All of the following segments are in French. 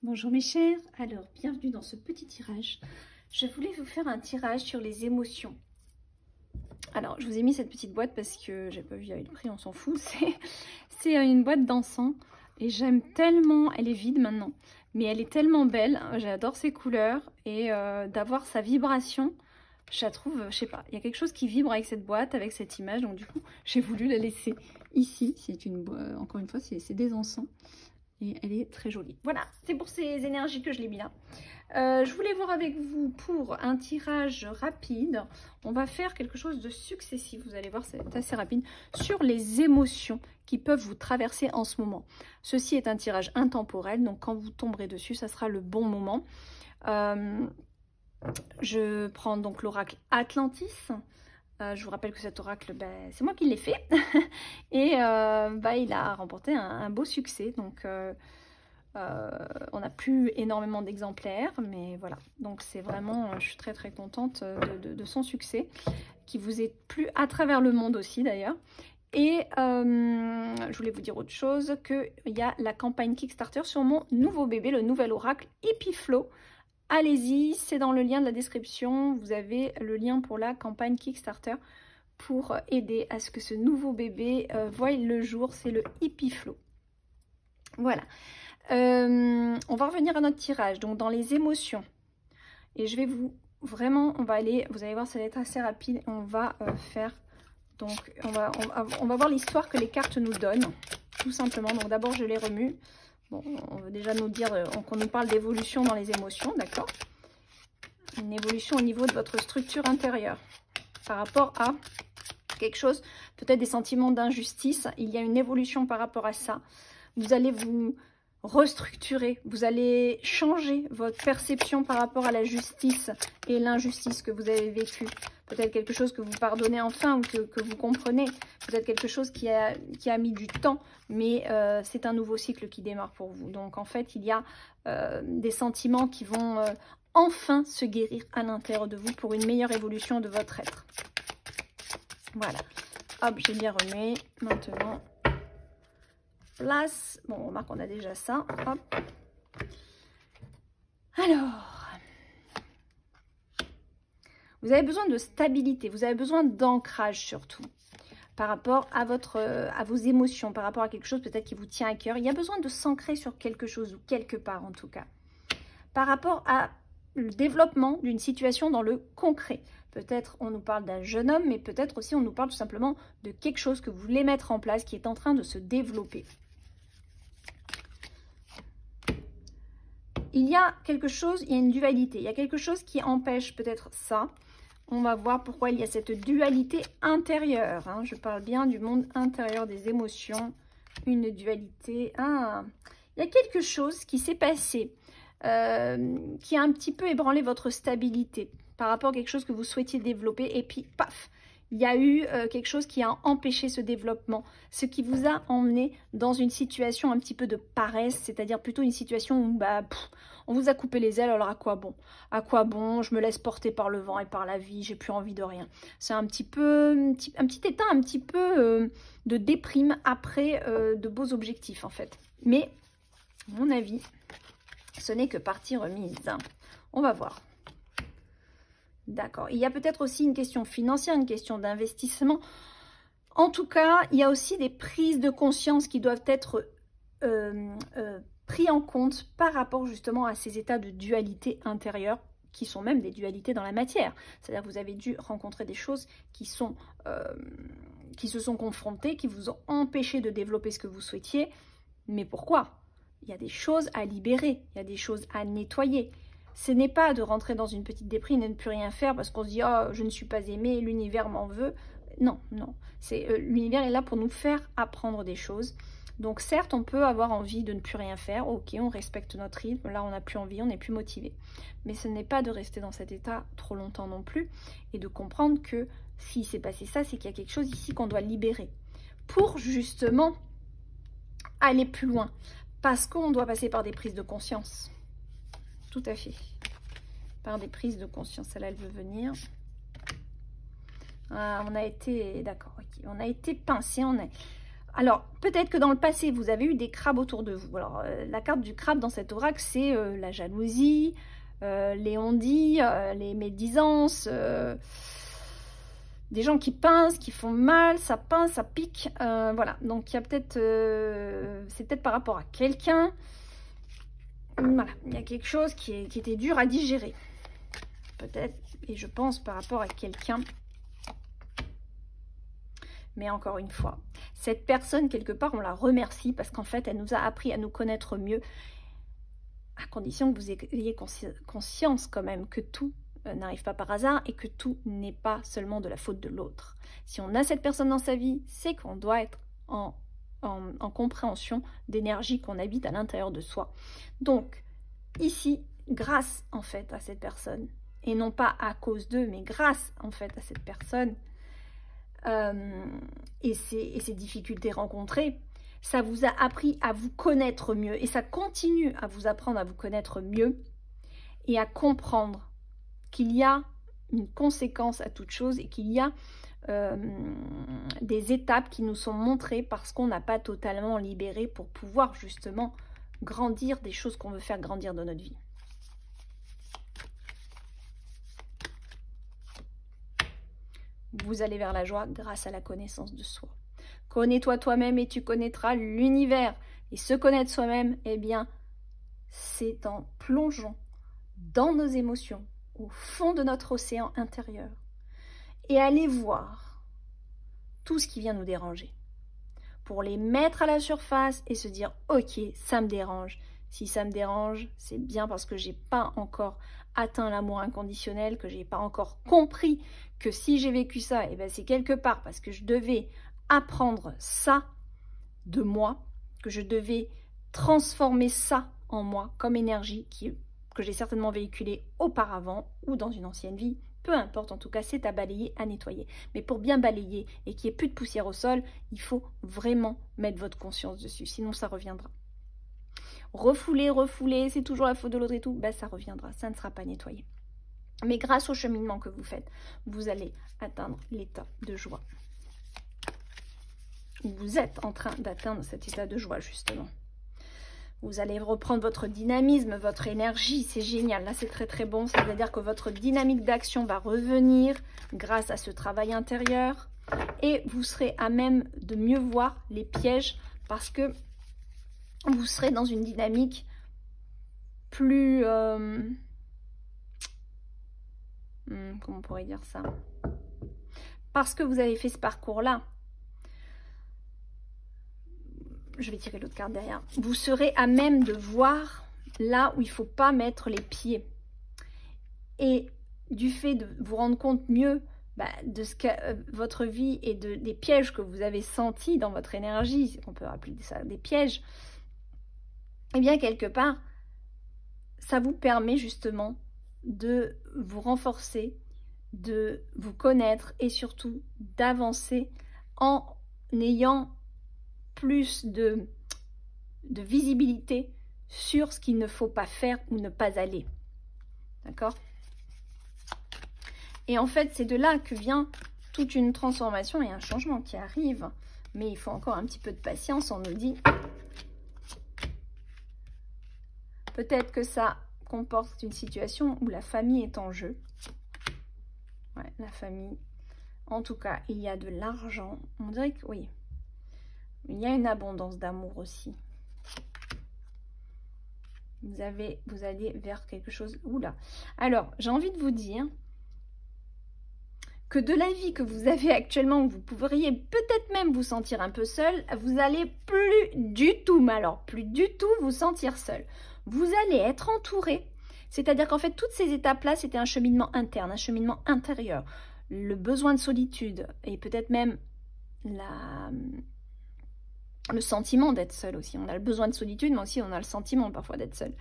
Bonjour mes chers, alors bienvenue dans ce petit tirage. Je voulais vous faire un tirage sur les émotions. Alors je vous ai mis cette petite boîte parce que j'ai pas vu avec le prix, on s'en fout. C'est une boîte d'encens et j'aime tellement, elle est vide maintenant, mais elle est tellement belle, j'adore ses couleurs et d'avoir sa vibration, je la trouve, je sais pas, il y a quelque chose qui vibre avec cette boîte, avec cette image, donc du coup j'ai voulu la laisser ici. C'est encore une fois, c'est des encens. Et elle est très jolie. Voilà, c'est pour ces énergies que je l'ai mis là. Je voulais voir avec vous pour un tirage rapide. On va faire quelque chose de successif. Vous allez voir, c'est assez rapide. Sur les émotions qui peuvent vous traverser en ce moment. Ceci est un tirage intemporel. Donc quand vous tomberez dessus, ça sera le bon moment. Je prends donc l'oracle Atlantis. Je vous rappelle que cet oracle, c'est moi qui l'ai fait. Et il a remporté un beau succès. Donc, on n'a plus énormément d'exemplaires. Mais voilà. Donc, c'est vraiment, je suis très très contente de son succès. Qui vous est plu à travers le monde aussi d'ailleurs. Et je voulais vous dire autre chose. Qu'il y a la campagne Kickstarter sur mon nouveau bébé, le nouvel oracle Epiflow. Allez-y, c'est dans le lien de la description. Vous avez le lien pour la campagne Kickstarter pour aider à ce que ce nouveau bébé voie le jour. C'est le Epiflow. Voilà. On va revenir à notre tirage. Donc, dans les émotions. Et je vais vous... Vraiment, on va aller... Vous allez voir, ça va être assez rapide. On va faire... Donc, on va voir l'histoire que les cartes nous donnent. Tout simplement. Donc, d'abord, je les remue. Bon, on veut déjà nous dire qu'on nous parle d'évolution dans les émotions, d'accord? Une évolution au niveau de votre structure intérieure par rapport à quelque chose, peut-être des sentiments d'injustice. Il y a une évolution par rapport à ça. Vous allez vous restructurer, vous allez changer votre perception par rapport à la justice et l'injustice que vous avez vécue. Peut-être quelque chose que vous pardonnez enfin ou que vous comprenez. Peut-être quelque chose qui a mis du temps, mais c'est un nouveau cycle qui démarre pour vous. Donc en fait, il y a des sentiments qui vont enfin se guérir à l'intérieur de vous pour une meilleure évolution de votre être. Voilà. Hop, j'ai bien remis. Maintenant, place. Bon, on remarque qu'on a déjà ça. Hop. Alors... Vous avez besoin de stabilité, vous avez besoin d'ancrage surtout par rapport à vos émotions, par rapport à quelque chose peut-être qui vous tient à cœur. Il y a besoin de s'ancrer sur quelque chose ou quelque part en tout cas. Par rapport à le développement d'une situation dans le concret. Peut-être on nous parle d'un jeune homme, mais peut-être aussi on nous parle tout simplement de quelque chose que vous voulez mettre en place qui est en train de se développer. Il y a quelque chose, il y a une dualité, il y a quelque chose qui empêche peut-être ça. On va voir pourquoi il y a cette dualité intérieure. Hein. Je parle bien du monde intérieur des émotions. Une dualité. Ah, il y a quelque chose qui s'est passé, qui a un petit peu ébranlé votre stabilité par rapport à quelque chose que vous souhaitiez développer. Et puis, paf, il y a eu quelque chose qui a empêché ce développement. Ce qui vous a emmené dans une situation un petit peu de paresse, c'est-à-dire plutôt une situation où on vous a coupé les ailes, alors à quoi bon? À quoi bon? Je me laisse porter par le vent et par la vie, j'ai plus envie de rien. C'est un petit état un petit peu de déprime après de beaux objectifs en fait. Mais, à mon avis, ce n'est que partie remise. On va voir. D'accord. Il y a peut-être aussi une question financière, une question d'investissement. En tout cas, il y a aussi des prises de conscience qui doivent être pris en compte par rapport justement à ces états de dualité intérieure qui sont même des dualités dans la matière. C'est-à-dire que vous avez dû rencontrer des choses qui se sont confrontées, qui vous ont empêché de développer ce que vous souhaitiez. Mais pourquoi? Il y a des choses à libérer, il y a des choses à nettoyer. Ce n'est pas de rentrer dans une petite déprime et ne plus rien faire parce qu'on se dit « Oh, je ne suis pas aimée, l'univers m'en veut ». Non, non. L'univers est là pour nous faire apprendre des choses. Donc certes, on peut avoir envie de ne plus rien faire. Ok, on respecte notre rythme. Là, on n'a plus envie, on n'est plus motivé. Mais ce n'est pas de rester dans cet état trop longtemps non plus. Et de comprendre que s'il s'est passé ça, c'est qu'il y a quelque chose ici qu'on doit libérer. Pour justement aller plus loin. Parce qu'on doit passer par des prises de conscience. Tout à fait. Par des prises de conscience. Celle-là, elle veut venir. Ah, on a été... D'accord. Okay. On a été pincé. Alors, peut-être que dans le passé, vous avez eu des crabes autour de vous. Alors, la carte du crabe dans cet oracle, c'est la jalousie, les on-dit, les médisances, des gens qui pincent, qui font mal, ça pince, ça pique. Voilà, donc il y a peut-être... c'est peut-être par rapport à quelqu'un. Voilà, il y a quelque chose qui était dur à digérer. Peut-être, et je pense par rapport à quelqu'un. Mais encore une fois, cette personne, quelque part, on la remercie parce qu'en fait, elle nous a appris à nous connaître mieux, à condition que vous ayez conscience quand même que tout n'arrive pas par hasard et que tout n'est pas seulement de la faute de l'autre. Si on a cette personne dans sa vie, c'est qu'on doit être en compréhension d'énergie qu'on habite à l'intérieur de soi. Donc, ici, grâce en fait à cette personne, et non pas à cause d'eux, mais grâce en fait à cette personne, et ces difficultés rencontrées, ça vous a appris à vous connaître mieux, et ça continue à vous apprendre à vous connaître mieux, et à comprendre qu'il y a une conséquence à toute chose, et qu'il y a des étapes qui nous sont montrées parce qu'on n'a pas totalement libéré pour pouvoir justement grandir des choses qu'on veut faire grandir dans notre vie. Vous allez vers la joie grâce à la connaissance de soi. Connais-toi toi-même et tu connaîtras l'univers. Et se connaître soi-même, eh bien, c'est en plongeant dans nos émotions, au fond de notre océan intérieur, et aller voir tout ce qui vient nous déranger, pour les mettre à la surface et se dire « Ok, ça me dérange. Si ça me dérange, c'est bien parce que j'ai pas encore atteint l'amour inconditionnel, que j'ai pas encore compris que si j'ai vécu ça, eh ben c'est quelque part parce que je devais apprendre ça de moi, que je devais transformer ça en moi comme énergie que j'ai certainement véhiculée auparavant ou dans une ancienne vie. Peu importe, en tout cas, c'est à balayer, à nettoyer. Mais pour bien balayer et qu'il n'y ait plus de poussière au sol, il faut vraiment mettre votre conscience dessus, sinon ça reviendra. Refouler, c'est toujours la faute de l'autre et tout, ben ça reviendra, ça ne sera pas nettoyé. Mais grâce au cheminement que vous faites, vous allez atteindre l'état de joie. Vous êtes en train d'atteindre cet état de joie, justement. Vous allez reprendre votre dynamisme, votre énergie, c'est génial. Là, c'est très très bon. Ça veut dire que votre dynamique d'action va revenir grâce à ce travail intérieur. Et vous serez à même de mieux voir les pièges parce que vous serez dans une dynamique plus... comment on pourrait dire ça? Parce que vous avez fait ce parcours-là. Je vais tirer l'autre carte derrière. Vous serez à même de voir là où il ne faut pas mettre les pieds. Et du fait de vous rendre compte mieux de ce que votre vie et des pièges que vous avez sentis dans votre énergie, on peut appeler ça des pièges, eh bien quelque part, ça vous permet justement de vous renforcer, de vous connaître et surtout d'avancer en ayant plus de visibilité sur ce qu'il ne faut pas faire ou ne pas aller. D'accord? Et en fait, c'est de là que vient toute une transformation et un changement qui arrive. Mais il faut encore un petit peu de patience, on nous dit. Peut-être que ça comporte une situation où la famille est en jeu. Ouais, la famille. En tout cas, il y a de l'argent. On dirait que oui. Il y a une abondance d'amour aussi. Vous allez vers quelque chose... Oula. Alors, j'ai envie de vous dire que de la vie que vous avez actuellement, où vous pourriez peut-être même vous sentir un peu seul, vous allez plus du tout, mais alors plus du tout vous sentir seul. Vous allez être entouré. C'est-à-dire qu'en fait, toutes ces étapes-là, c'était un cheminement interne, un cheminement intérieur. Le besoin de solitude et peut-être même le sentiment d'être seul aussi. On a le besoin de solitude, mais aussi on a le sentiment parfois d'être seul.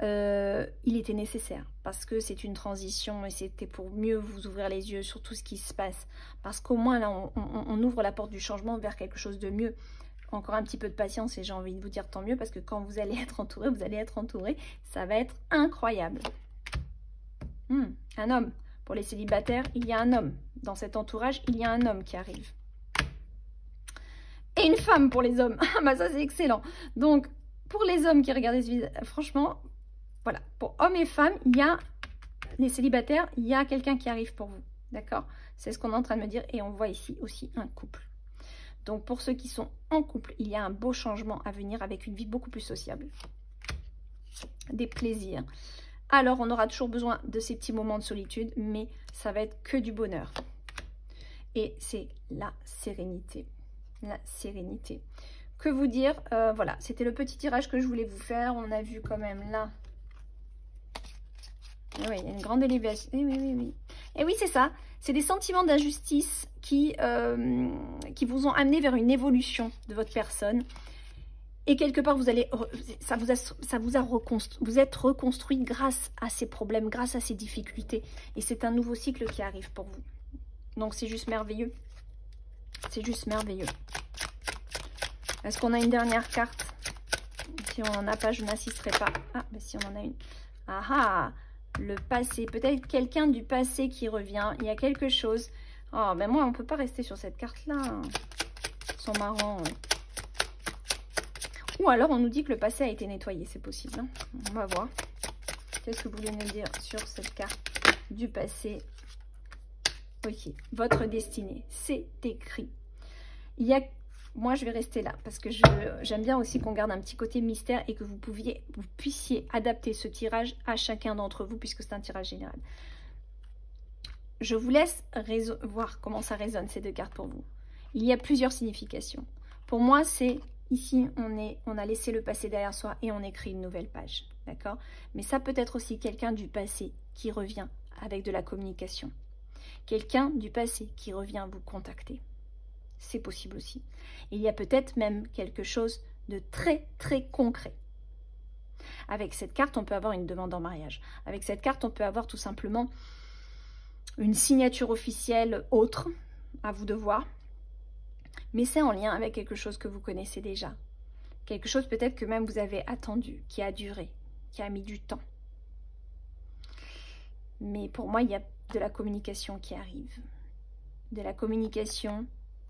Il était nécessaire parce que c'est une transition et c'était pour mieux vous ouvrir les yeux sur tout ce qui se passe. Parce qu'au moins là, on ouvre la porte du changement vers quelque chose de mieux. Encore un petit peu de patience et j'ai envie de vous dire tant mieux parce que quand vous allez être entouré, ça va être incroyable. Un homme. Pour les célibataires, il y a un homme. Dans cet entourage, il y a un homme qui arrive. Et une femme pour les hommes. Ah bah ça c'est excellent. Donc pour les hommes qui regardent ce vidéo, franchement, voilà, pour hommes et femmes, il y a les célibataires, il y a quelqu'un qui arrive pour vous. D'accord? C'est ce qu'on est en train de me dire. Et on voit ici aussi un couple. Donc pour ceux qui sont en couple, il y a un beau changement à venir avec une vie beaucoup plus sociable. Des plaisirs. Alors on aura toujours besoin de ces petits moments de solitude, mais ça va être que du bonheur. Et c'est la sérénité. La sérénité. Que vous dire, voilà, c'était le petit tirage que je voulais vous faire. On a vu quand même là. Oui, il y a une grande élévation. Oui, oui, oui, oui. Et oui, c'est ça. C'est des sentiments d'injustice qui vous ont amené vers une évolution de votre personne. Et quelque part, vous êtes reconstruit grâce à ces problèmes, grâce à ces difficultés. Et c'est un nouveau cycle qui arrive pour vous. Donc, c'est juste merveilleux. C'est juste merveilleux. Est-ce qu'on a une dernière carte? Si on n'en a pas, je n'insisterai pas. Ah, mais si on en a une. Ah ah, le passé. Peut-être quelqu'un du passé qui revient. Il y a quelque chose. Oh, mais moi, on ne peut pas rester sur cette carte-là. Ils sont marrants. Ou alors, on nous dit que le passé a été nettoyé. C'est possible. Hein, on va voir. Qu'est-ce que vous voulez nous dire sur cette carte du passé? Ok. Votre destinée. C'est écrit. Il y a... Moi, je vais rester là parce que j'aime bien aussi qu'on garde un petit côté mystère et que vous puissiez adapter ce tirage à chacun d'entre vous puisque c'est un tirage général. Je vous laisse voir comment ça résonne ces deux cartes pour vous. Il y a plusieurs significations. Pour moi, c'est ici, on a laissé le passé derrière soi et on écrit une nouvelle page. D'accord? Mais ça peut être aussi quelqu'un du passé qui revient avec de la communication. Quelqu'un du passé qui revient vous contacter. C'est possible aussi. Il y a peut-être même quelque chose de très, très concret. Avec cette carte, on peut avoir une demande en mariage. Avec cette carte, on peut avoir tout simplement une signature officielle autre, à vous de voir. Mais c'est en lien avec quelque chose que vous connaissez déjà. Quelque chose peut-être que même vous avez attendu, qui a duré, qui a mis du temps. Mais pour moi, il y a de la communication qui arrive. De la communication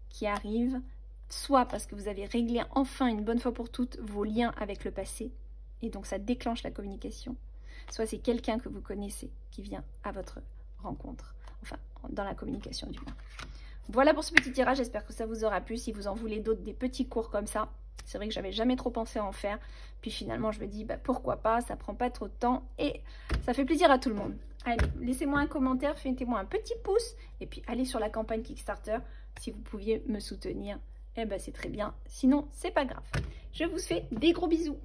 qui arrive, soit parce que vous avez réglé enfin une bonne fois pour toutes vos liens avec le passé, et donc ça déclenche la communication, soit c'est quelqu'un que vous connaissez qui vient à votre rencontre, enfin dans la communication du moins. Voilà pour ce petit tirage, j'espère que ça vous aura plu. Si vous en voulez d'autres, des petits cours comme ça, c'est vrai que j'avais jamais trop pensé à en faire, puis finalement je me dis bah, pourquoi pas, ça prend pas trop de temps et ça fait plaisir à tout le monde. Allez, laissez-moi un commentaire, mettez-moi un petit pouce et puis allez sur la campagne Kickstarter. Si vous pouviez me soutenir, eh ben c'est très bien. Sinon, c'est pas grave. Je vous fais des gros bisous.